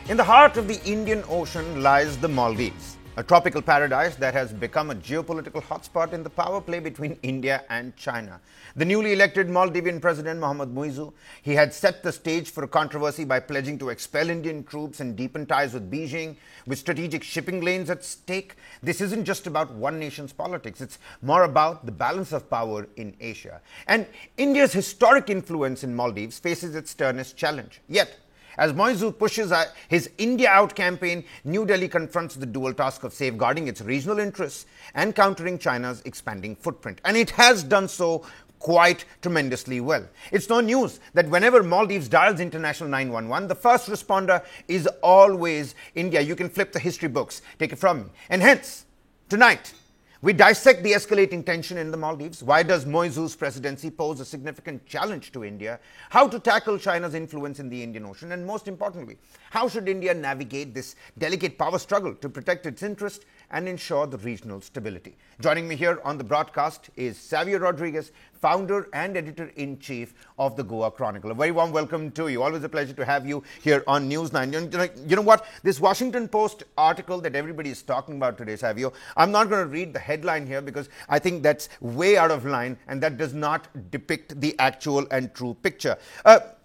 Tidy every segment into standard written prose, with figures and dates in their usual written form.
In the heart of the Indian Ocean lies the Maldives, a tropical paradise that has become a geopolitical hotspot in the power play between India and China. The newly elected Maldivian president Mohammad Muizzu, he had set the stage for a controversy by pledging to expel Indian troops and deepen ties with Beijing, with strategic shipping lanes at stake. This isn't just about one nation's politics, it's more about the balance of power in Asia. And India's historic influence in Maldives faces its sternest challenge. Yet, as Muizzu pushes his India Out campaign, New Delhi confronts the dual task of safeguarding its regional interests and countering China's expanding footprint. And it has done so quite tremendously well. It's no news that whenever Maldives dials international 911, the first responder is always India. You can flip the history books, take it from me. And hence, tonight, we dissect the escalating tension in the Maldives. Why does Muizzu's presidency pose a significant challenge to India? How to tackle China's influence in the Indian Ocean? And most importantly, how should India navigate this delicate power struggle to protect its interest and ensure the regional stability? Joining me here on the broadcast is Savio Rodriguez, founder and editor-in-chief of the Goa Chronicle. A very warm welcome to you. Always a pleasure to have you here on News9. You know what? This Washington Post article that everybody is talking about today, Savio, I'm not going to read the headline here because I think that's way out of line and that does not depict the actual and true picture.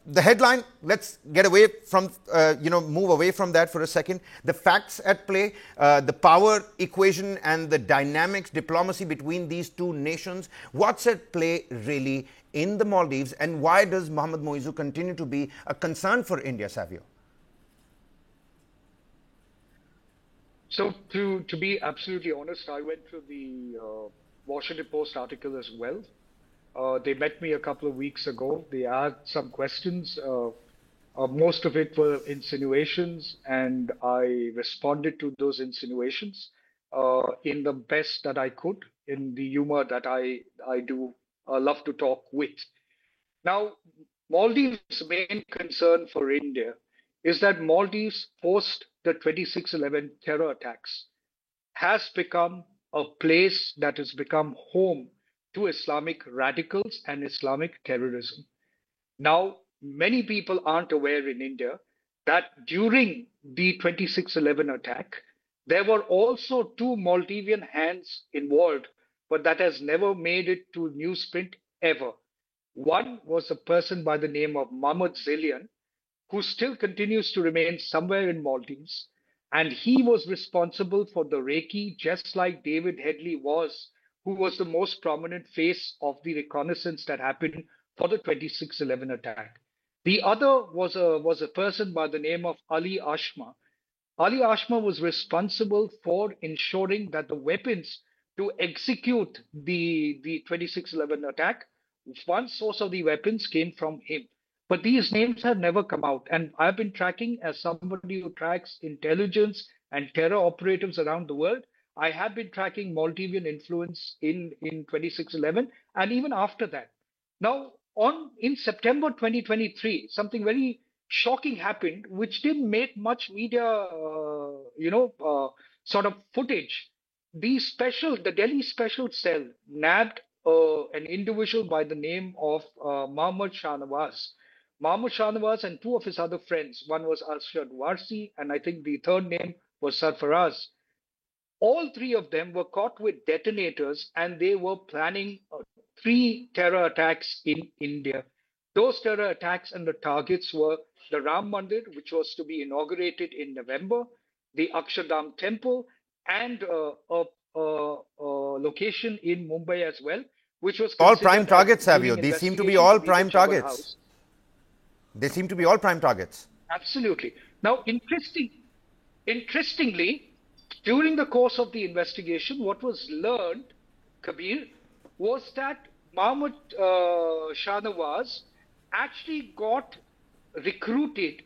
The headline, let's get away from, move away from that for a second. The facts at play, the power equation and the dynamics, diplomacy between these two nations. What's at play really in the Maldives, and why does Mohammad Muizzu continue to be a concern for India, Savio? So to be absolutely honest, I went through the Washington Post article as well. They met me a couple of weeks ago. They asked some questions. Most of it were insinuations, and I responded to those insinuations in the best that I could, in the humor that I do love to talk with. Now, Maldives' main concern for India is that Maldives, post the 26/11 terror attacks, has become a place that has become home to Islamic radicals and Islamic terrorism. Now, many people aren't aware in India that during the 26/11 attack, there were also two Maldivian hands involved, but that has never made it to newsprint ever. One was a person by the name of Mahmoud Zelian, who still continues to remain somewhere in Maldives. And he was responsible for the Reiki, just like David Headley was, who was the most prominent face of the reconnaissance that happened for the 26/11 attack. The other was a person by the name of Ali Ashma. Ali Ashma was responsible for ensuring that the weapons to execute the 26/11 attack, one source of the weapons came from him. But these names have never come out. And I've been tracking, as somebody who tracks intelligence and terror operatives around the world, I have been tracking Maldivian influence in 26/11 and even after that. Now, in September 2023, something very shocking happened, which didn't make much media, sort of footage. The Delhi Special Cell nabbed an individual by the name of Mohammad Shahnawaz. Mohammad Shahnawaz and two of his other friends. One was Arshad Warsi, and I think the third name was Sarfaraz. All three of them were caught with detonators, and they were planning three terror attacks in India. Those terror attacks and the targets were the Ram Mandir, which was to be inaugurated in November, the Akshardham Temple, and a location in Mumbai as well, which was All prime considered as, targets, Savio. during These seem to be investigation, all to be the prime Jabbar targets. House. They seem to be all prime targets. Absolutely. Now, interestingly, during the course of the investigation, what was learned, Kabir, was that Mahmoud Shahnawaz actually got recruited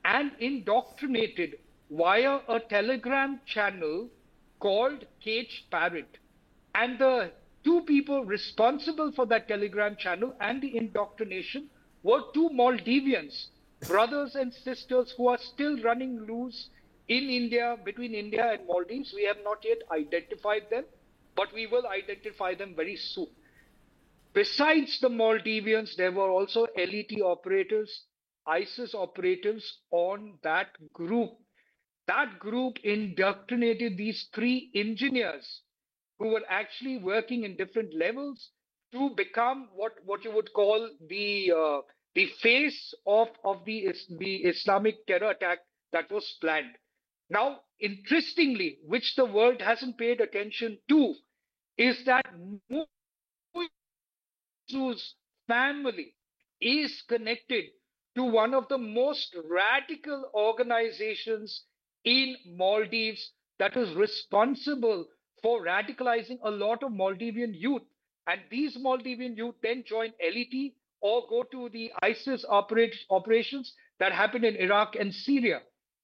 and indoctrinated via a Telegram channel called Cage Parrot. And the two people responsible for that Telegram channel and the indoctrination were two Maldivians, brothers and sisters who are still running loose in India, between India and Maldives. We have not yet identified them, but we will identify them very soon. Besides the Maldivians, there were also LET operators, ISIS operatives on that group. That group indoctrinated these three engineers who were actually working in different levels to become what you would call the face of the Islamic terror attack that was planned. Now, interestingly, which the world hasn't paid attention to, is that Muizzu's family is connected to one of the most radical organizations in Maldives that is responsible for radicalizing a lot of Maldivian youth. And these Maldivian youth then join LET or go to the ISIS operations that happen in Iraq and Syria.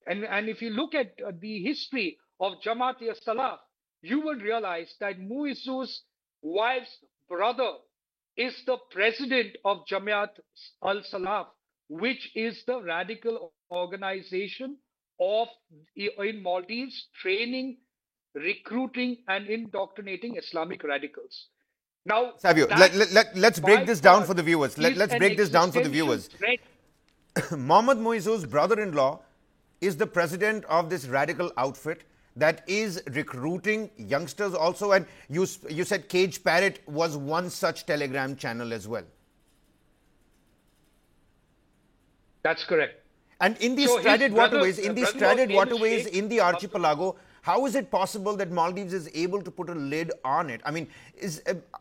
And if you look at the history of Jamaat Salaf, you will realize that Muizzu's wife's brother is the president of Jamaat al-Salaf, which is the radical organization of in Maldives training, recruiting, and indoctrinating Islamic radicals. Now, Savio, that let's break by this down far for the viewers. is Let's an break this down for the existential viewers. threat. Mohammed Muizzu's brother-in-law is the president of this radical outfit that is recruiting youngsters also. And you said Cage Parrot was one such Telegram channel as well. That's correct. And in these So his stradded brother- waterways, in these brother-in-law's stradded name is waterways Sheikh in the archipelago, how is it possible that Maldives is able to put a lid on it? I mean,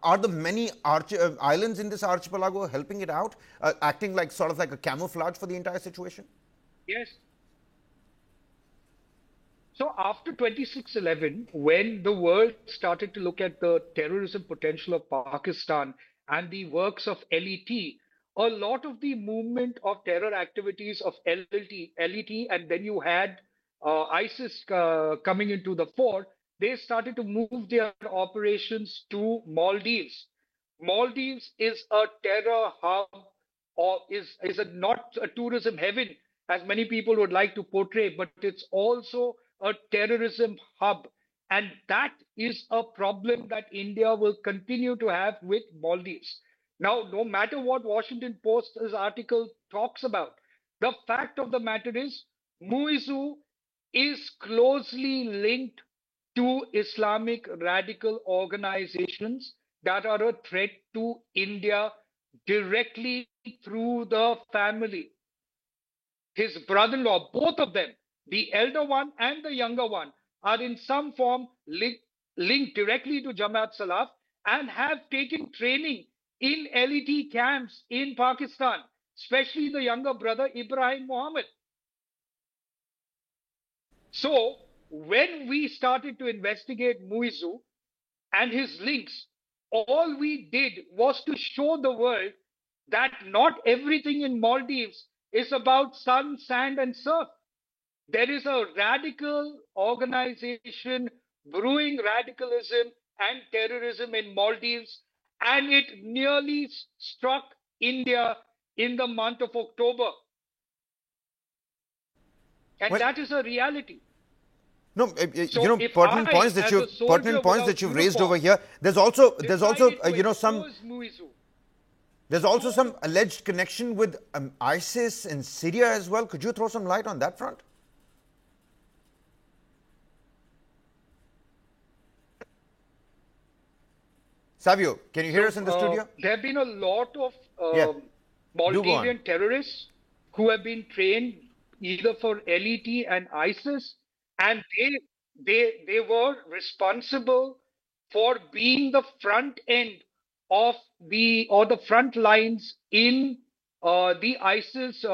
are the many islands in this archipelago helping it out, acting like sort of like a camouflage for the entire situation? Yes. So after 26/11, when the world started to look at the terrorism potential of Pakistan and the works of LET, a lot of the movement of terror activities of LET, and then you had ISIS coming into the fore, they started to move their operations to Maldives. Maldives is a terror hub, or is not a tourism heaven as many people would like to portray, but it's also a terrorism hub. And that is a problem that India will continue to have with Maldives. Now, no matter what Washington Post's article talks about, the fact of the matter is Muizzu is closely linked to Islamic radical organizations that are a threat to India directly through the family. His brother-in-law, both of them, the elder one and the younger one, are in some form linked directly to Jamaat Salaf and have taken training in LET camps in Pakistan, especially the younger brother, Ibrahim Mohammed. So, when we started to investigate Muizzu and his links, all we did was to show the world that not everything in Maldives is about sun, sand, and surf. There is a radical organization brewing radicalism and terrorism in Maldives, and it nearly struck India in the month of October. And Well, that is a reality. No, So you know, if pertinent I, points that as you a soldier pertinent without raised uniform, over here. There's also decided to you know, some expose Muizzu, there's also some alleged connection with ISIS in Syria as well. Could you throw some light on that front? Savio, can you hear us in the studio? there have been a lot of Yeah. Do go on. Maldivian terrorists who have been trained either for LET and ISIS, and they were responsible for being the front end of the front lines in the ISIS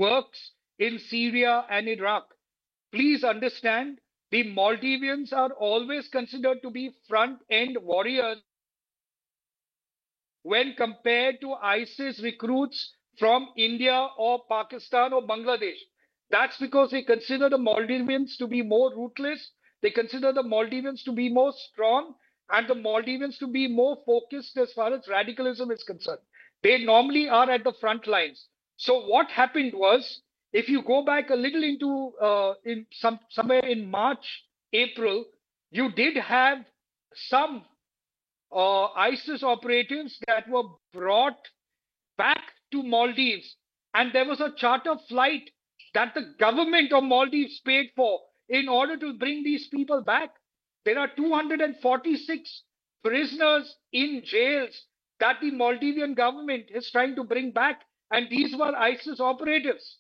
works in Syria and Iraq. Please understand, the Maldivians are always considered to be front end warriors when compared to ISIS recruits from India or Pakistan or Bangladesh. That's because they consider the Maldivians to be more ruthless, they consider the Maldivians to be more strong, and the Maldivians to be more focused as far as radicalism is concerned. They normally are at the front lines. So what happened was, if you go back a little into somewhere in March, April, you did have some ISIS operatives that were brought back to Maldives And there was a charter flight that the government of Maldives paid for in order to bring these people back. There are 246 prisoners in jails that the Maldivian government is trying to bring back, and these were ISIS operatives.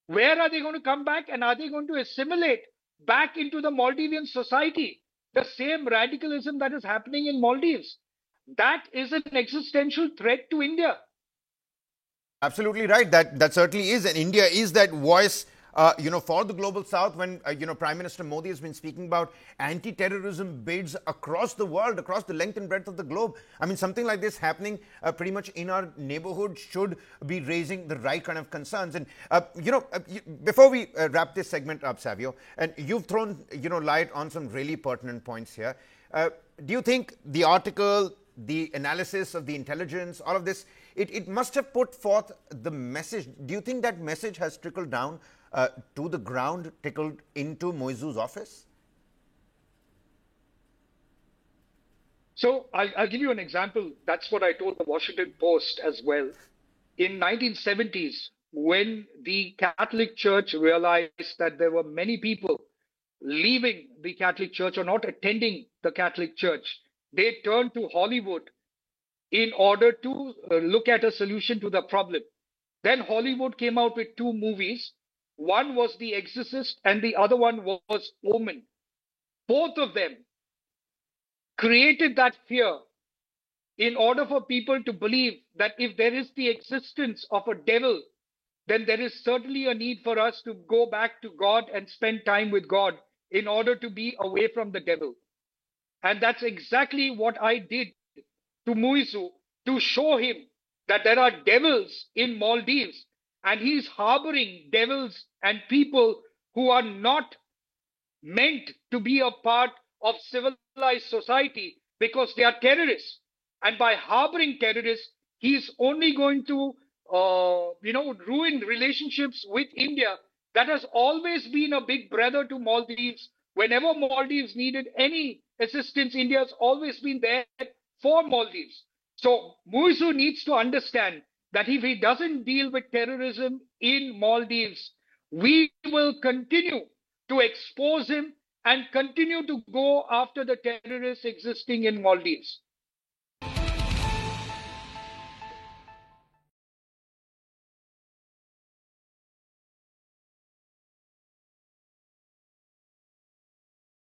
Where are they going to come back, and are they going to assimilate back into the Maldivian society? The same radicalism that is happening in Maldives. That is an existential threat to India. Absolutely right. That certainly is, and India is that voice, for the global South. When Prime Minister Modi has been speaking about anti-terrorism bids across the world, across the length and breadth of the globe. I mean, something like this happening pretty much in our neighborhood should be raising the right kind of concerns. And before we wrap this segment up, Savio, and you've thrown light on some really pertinent points here. Do you think the article, the analysis of the intelligence, all of this, it must have put forth the message? Do you think that message has trickled down to the ground, trickled into Moizu's office? So I'll give you an example. That's what I told the Washington Post as well. In 1970s, when the Catholic Church realized that there were many people leaving the Catholic Church or not attending the Catholic Church, they turned to Hollywood in order to look at a solution to the problem. Then Hollywood came out with two movies. One was The Exorcist and the other one was Omen. Both of them created that fear in order for people to believe that if there is the existence of a devil, then there is certainly a need for us to go back to God and spend time with God in order to be away from the devil. And that's exactly what I did to Moizu, to show him that there are devils in Maldives and he's harboring devils and people who are not meant to be a part of civilized society because they are terrorists. And by harboring terrorists, he's only going to, ruin relationships with India that has always been a big brother to Maldives. Whenever Maldives needed any assistance, India has always been there for Maldives. So Moizu needs to understand that if he doesn't deal with terrorism in Maldives, we will continue to expose him and continue to go after the terrorists existing in Maldives.